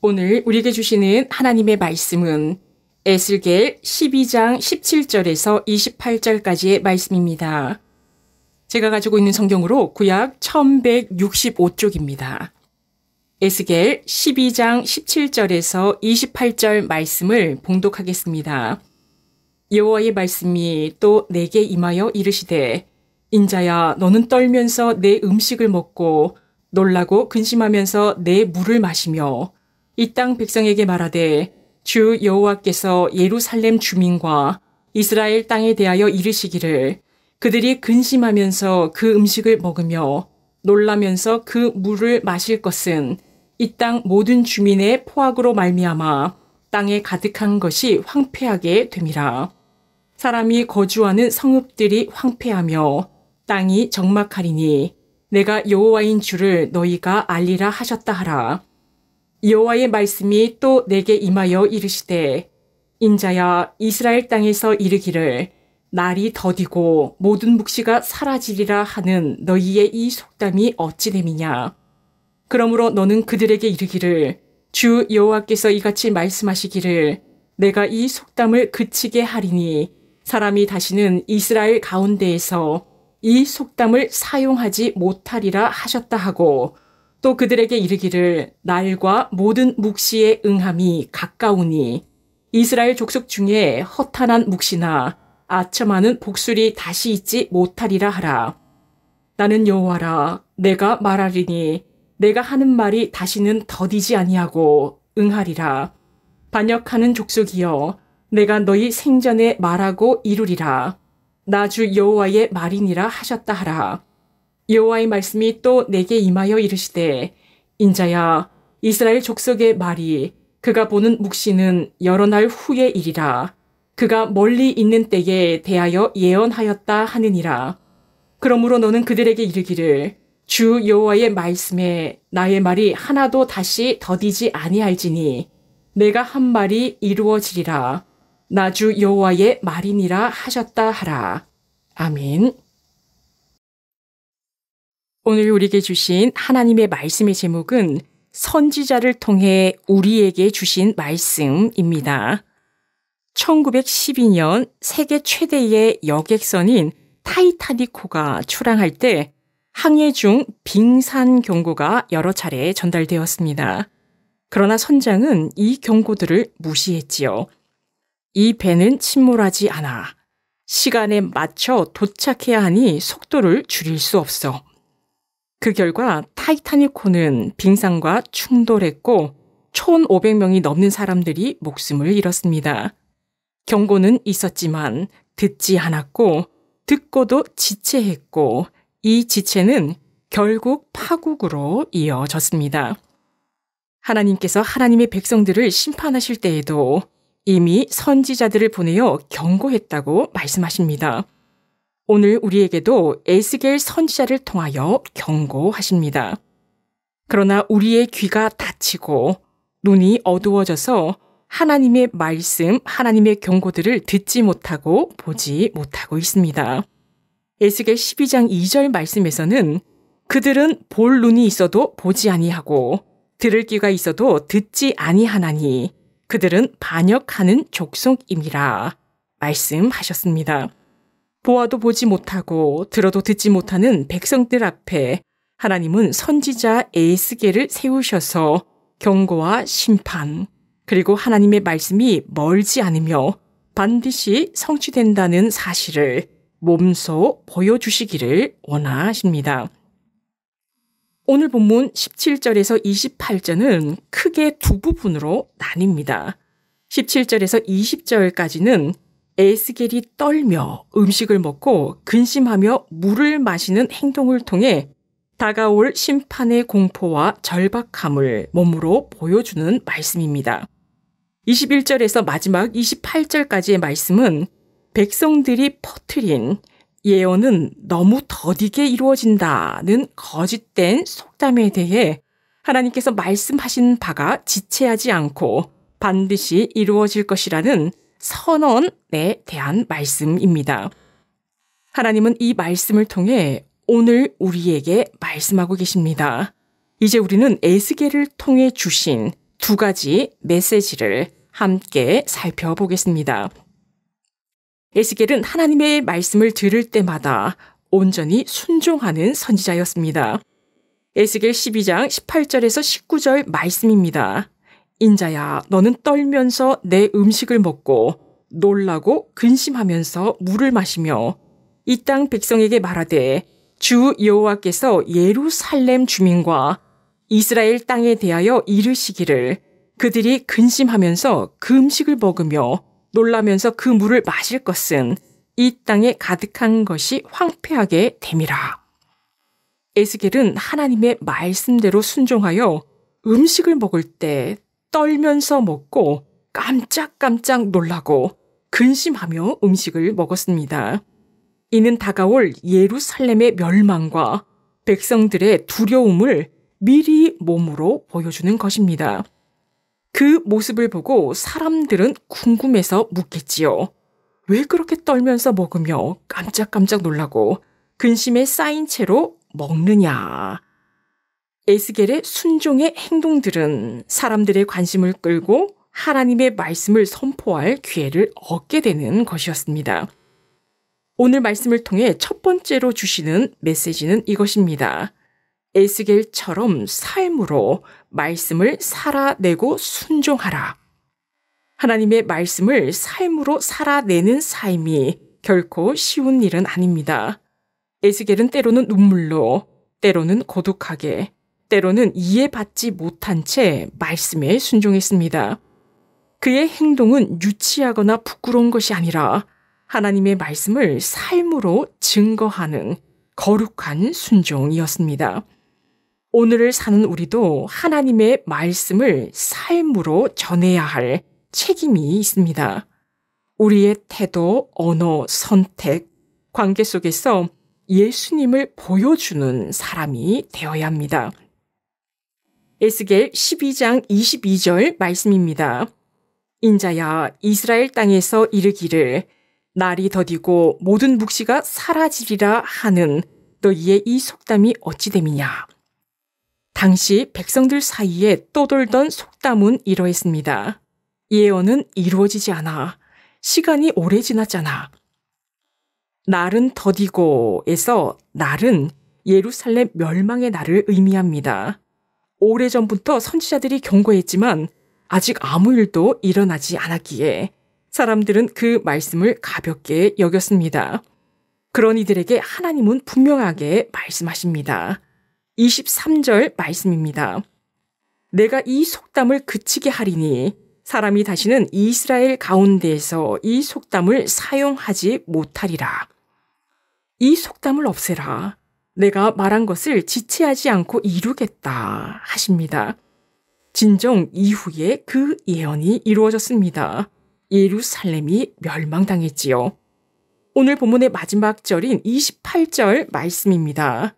오늘 우리에게 주시는 하나님의 말씀은 에스겔 12장 17절에서 28절까지의 말씀입니다. 제가 가지고 있는 성경으로 구약 1165쪽입니다. 에스겔 12장 17절에서 28절 말씀을 봉독하겠습니다. 여호와의 말씀이 또 내게 임하여 이르시되 인자야 너는 떨면서 내 음식을 먹고 놀라고 근심하면서 내 물을 마시며 이 땅 백성에게 말하되 주 여호와께서 예루살렘 주민과 이스라엘 땅에 대하여 이르시기를 그들이 근심하면서 그 음식을 먹으며 놀라면서 그 물을 마실 것은 이 땅 모든 주민의 포악으로 말미암아 땅에 가득한 것이 황폐하게 됨이라. 사람이 거주하는 성읍들이 황폐하며 땅이 적막하리니 내가 여호와인 줄을 너희가 알리라 하셨다 하라. 여호와의 말씀이 또 내게 임하여 이르시되 인자야 이스라엘 땅에서 이르기를 날이 더디고 모든 묵시가 사라지리라 하는 너희의 이 속담이 어찌 됨이냐. 그러므로 너는 그들에게 이르기를 주 여호와께서 이같이 말씀하시기를 내가 이 속담을 그치게 하리니 사람이 다시는 이스라엘 가운데에서 이 속담을 사용하지 못하리라 하셨다 하고 또 그들에게 이르기를 날과 모든 묵시의 응함이 가까우니 이스라엘 족속 중에 허탄한 묵시나 아첨하는 복술이 다시 있지 못하리라 하라. 나는 여호와라. 내가 말하리니 내가 하는 말이 다시는 더디지 아니하고 응하리라. 반역하는 족속이여 내가 너희 생전에 말하고 이루리라. 나 주 여호와의 말이니라 하셨다 하라. 여호와의 말씀이 또 내게 임하여 이르시되 인자야 이스라엘 족속의 말이 그가 보는 묵시는 여러 날 후의 일이라. 그가 멀리 있는 때에 대하여 예언하였다 하느니라. 그러므로 너는 그들에게 이르기를 주 여호와의 말씀에 나의 말이 하나도 다시 더디지 아니할지니 내가 한 말이 이루어지리라. 나 주 여호와의 말이니라 하셨다 하라. 아멘. 오늘 우리에게 주신 하나님의 말씀의 제목은 선지자를 통해 우리에게 주신 말씀입니다. 1912년 세계 최대의 여객선인 타이타닉호가 출항할 때 항해 중 빙산 경고가 여러 차례 전달되었습니다. 그러나 선장은 이 경고들을 무시했지요. 이 배는 침몰하지 않아. 시간에 맞춰 도착해야 하니 속도를 줄일 수 없어. 그 결과 타이타닉호는 빙산과 충돌했고 1,500명이 넘는 사람들이 목숨을 잃었습니다. 경고는 있었지만 듣지 않았고 듣고도 지체했고 이 지체는 결국 파국으로 이어졌습니다. 하나님께서 하나님의 백성들을 심판하실 때에도 이미 선지자들을 보내어 경고했다고 말씀하십니다. 오늘 우리에게도 에스겔 선지자를 통하여 경고하십니다. 그러나 우리의 귀가 닫히고 눈이 어두워져서 하나님의 말씀, 하나님의 경고들을 듣지 못하고 보지 못하고 있습니다. 에스겔 12장 2절 말씀에서는 그들은 볼 눈이 있어도 보지 아니하고 들을 귀가 있어도 듣지 아니하나니 그들은 반역하는 족속임이라 말씀하셨습니다. 보아도 보지 못하고 들어도 듣지 못하는 백성들 앞에 하나님은 선지자 에스겔을 세우셔서 경고와 심판, 그리고 하나님의 말씀이 멀지 않으며 반드시 성취된다는 사실을 몸소 보여주시기를 원하십니다. 오늘 본문 17절에서 28절은 크게 두 부분으로 나뉩니다. 17절에서 20절까지는 에스겔이 떨며 음식을 먹고 근심하며 물을 마시는 행동을 통해 다가올 심판의 공포와 절박함을 몸으로 보여주는 말씀입니다. 21절에서 마지막 28절까지의 말씀은 백성들이 퍼뜨린 예언은 너무 더디게 이루어진다는 거짓된 속담에 대해 하나님께서 말씀하신 바가 지체하지 않고 반드시 이루어질 것이라는 선언에 대한 말씀입니다. 하나님은 이 말씀을 통해 오늘 우리에게 말씀하고 계십니다. 이제 우리는 에스겔을 통해 주신 두 가지 메시지를 함께 살펴보겠습니다. 에스겔은 하나님의 말씀을 들을 때마다 온전히 순종하는 선지자였습니다. 에스겔 12장 18절에서 19절 말씀입니다. 인자야, 너는 떨면서 내 음식을 먹고 놀라고 근심하면서 물을 마시며 이 땅 백성에게 말하되 주 여호와께서 예루살렘 주민과 이스라엘 땅에 대하여 이르시기를 그들이 근심하면서 그 음식을 먹으며 놀라면서 그 물을 마실 것은 이 땅에 가득한 것이 황폐하게 됨이라. 에스겔은 하나님의 말씀대로 순종하여 음식을 먹을 때 떨면서 먹고 깜짝깜짝 놀라고 근심하며 음식을 먹었습니다. 이는 다가올 예루살렘의 멸망과 백성들의 두려움을 미리 몸으로 보여주는 것입니다. 그 모습을 보고 사람들은 궁금해서 묻겠지요. 왜 그렇게 떨면서 먹으며 깜짝깜짝 놀라고 근심에 쌓인 채로 먹느냐. 에스겔의 순종의 행동들은 사람들의 관심을 끌고 하나님의 말씀을 선포할 기회를 얻게 되는 것이었습니다. 오늘 말씀을 통해 첫 번째로 주시는 메시지는 이것입니다. 에스겔처럼 삶으로 말씀을 살아내고 순종하라. 하나님의 말씀을 삶으로 살아내는 삶이 결코 쉬운 일은 아닙니다. 에스겔은 때로는 눈물로, 때로는 고독하게, 때로는 이해받지 못한 채 말씀에 순종했습니다. 그의 행동은 유치하거나 부끄러운 것이 아니라 하나님의 말씀을 삶으로 증거하는 거룩한 순종이었습니다. 오늘을 사는 우리도 하나님의 말씀을 삶으로 전해야 할 책임이 있습니다. 우리의 태도, 언어, 선택, 관계 속에서 예수님을 보여주는 사람이 되어야 합니다. 에스겔 12장 22절 말씀입니다. 인자야, 이스라엘 땅에서 이르기를 날이 더디고 모든 묵시가 사라지리라 하는 너희의 이 속담이 어찌 됨이냐. 당시 백성들 사이에 떠돌던 속담은 이러했습니다. 예언은 이루어지지 않아. 시간이 오래 지났잖아. 날은 더디고에서 날은 예루살렘 멸망의 날을 의미합니다. 오래전부터 선지자들이 경고했지만 아직 아무 일도 일어나지 않았기에 사람들은 그 말씀을 가볍게 여겼습니다. 그런 이들에게 하나님은 분명하게 말씀하십니다. 23절 말씀입니다. 내가 이 속담을 그치게 하리니 사람이 다시는 이스라엘 가운데에서 이 속담을 사용하지 못하리라. 이 속담을 없애라. 내가 말한 것을 지체하지 않고 이루겠다 하십니다. 진정 이후에 그 예언이 이루어졌습니다. 예루살렘이 멸망당했지요. 오늘 본문의 마지막 절인 28절 말씀입니다.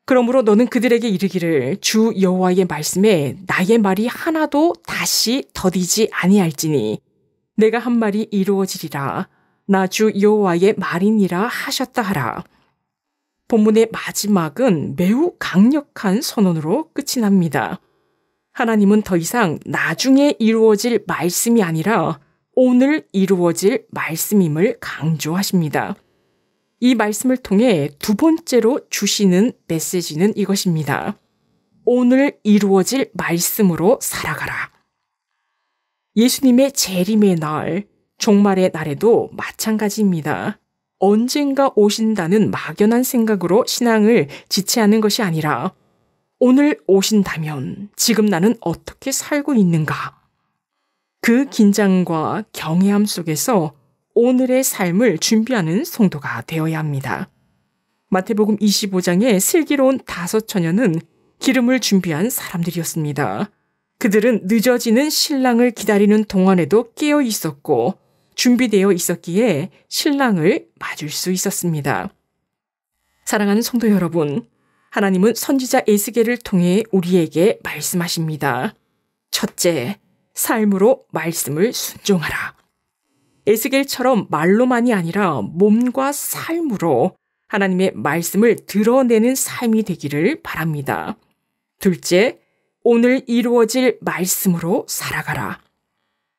그러므로 너는 그들에게 이르기를 주 여호와의 말씀에 나의 말이 하나도 다시 더디지 아니할지니 내가 한 말이 이루어지리라. 나 주 여호와의 말이니라 하셨다 하라. 본문의 마지막은 매우 강력한 선언으로 끝이 납니다. 하나님은 더 이상 나중에 이루어질 말씀이 아니라 오늘 이루어질 말씀임을 강조하십니다. 이 말씀을 통해 두 번째로 주시는 메시지는 이것입니다. 오늘 이루어질 말씀으로 살아가라. 예수님의 재림의 날, 종말의 날에도 마찬가지입니다. 언젠가 오신다는 막연한 생각으로 신앙을 지체하는 것이 아니라 오늘 오신다면 지금 나는 어떻게 살고 있는가? 그 긴장과 경외함 속에서 오늘의 삶을 준비하는 성도가 되어야 합니다. 마태복음 25장의 슬기로운 5처녀는 기름을 준비한 사람들이었습니다. 그들은 늦어지는 신랑을 기다리는 동안에도 깨어 있었고 준비되어 있었기에 신랑을 맞을 수 있었습니다. 사랑하는 성도 여러분, 하나님은 선지자 에스겔을 통해 우리에게 말씀하십니다. 첫째, 삶으로 말씀을 순종하라. 에스겔처럼 말로만이 아니라 몸과 삶으로 하나님의 말씀을 드러내는 삶이 되기를 바랍니다. 둘째, 오늘 이루어질 말씀으로 살아가라.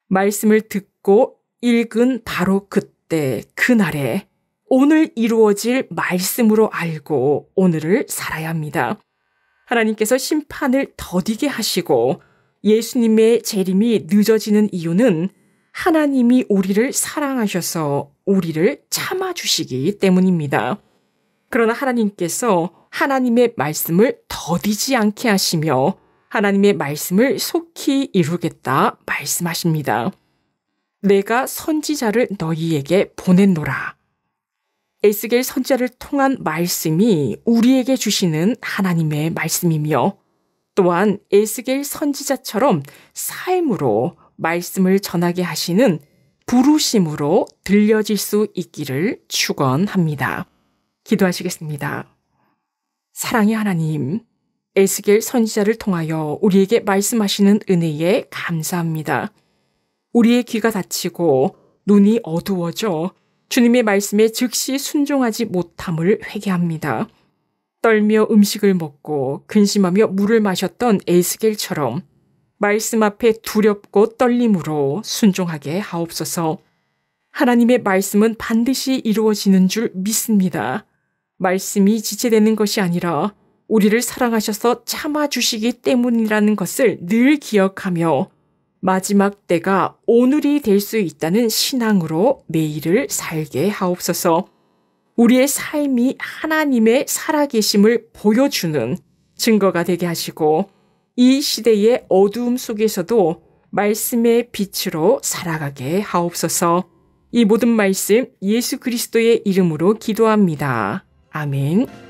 말씀을 듣고 읽은 바로 그때, 그날에 오늘 이루어질 말씀으로 알고 오늘을 살아야 합니다. 하나님께서 심판을 더디게 하시고 예수님의 재림이 늦어지는 이유는 하나님이 우리를 사랑하셔서 우리를 참아주시기 때문입니다. 그러나 하나님께서 하나님의 말씀을 더디지 않게 하시며 하나님의 말씀을 속히 이루겠다 말씀하십니다. 내가 선지자를 너희에게 보냈노라. 에스겔 선지자를 통한 말씀이 우리에게 주시는 하나님의 말씀이며 또한 에스겔 선지자처럼 삶으로 말씀을 전하게 하시는 부르심으로 들려질 수 있기를 축원합니다. 기도하시겠습니다. 사랑의 하나님, 에스겔 선지자를 통하여 우리에게 말씀하시는 은혜에 감사합니다. 우리의 귀가 닫히고 눈이 어두워져 주님의 말씀에 즉시 순종하지 못함을 회개합니다. 떨며 음식을 먹고 근심하며 물을 마셨던 에스겔처럼 말씀 앞에 두렵고 떨림으로 순종하게 하옵소서. 하나님의 말씀은 반드시 이루어지는 줄 믿습니다. 말씀이 지체되는 것이 아니라 우리를 사랑하셔서 참아주시기 때문이라는 것을 늘 기억하며 마지막 때가 오늘이 될 수 있다는 신앙으로 매일을 살게 하옵소서. 우리의 삶이 하나님의 살아계심을 보여주는 증거가 되게 하시고 이 시대의 어두움 속에서도 말씀의 빛으로 살아가게 하옵소서. 이 모든 말씀 예수 그리스도의 이름으로 기도합니다. 아멘.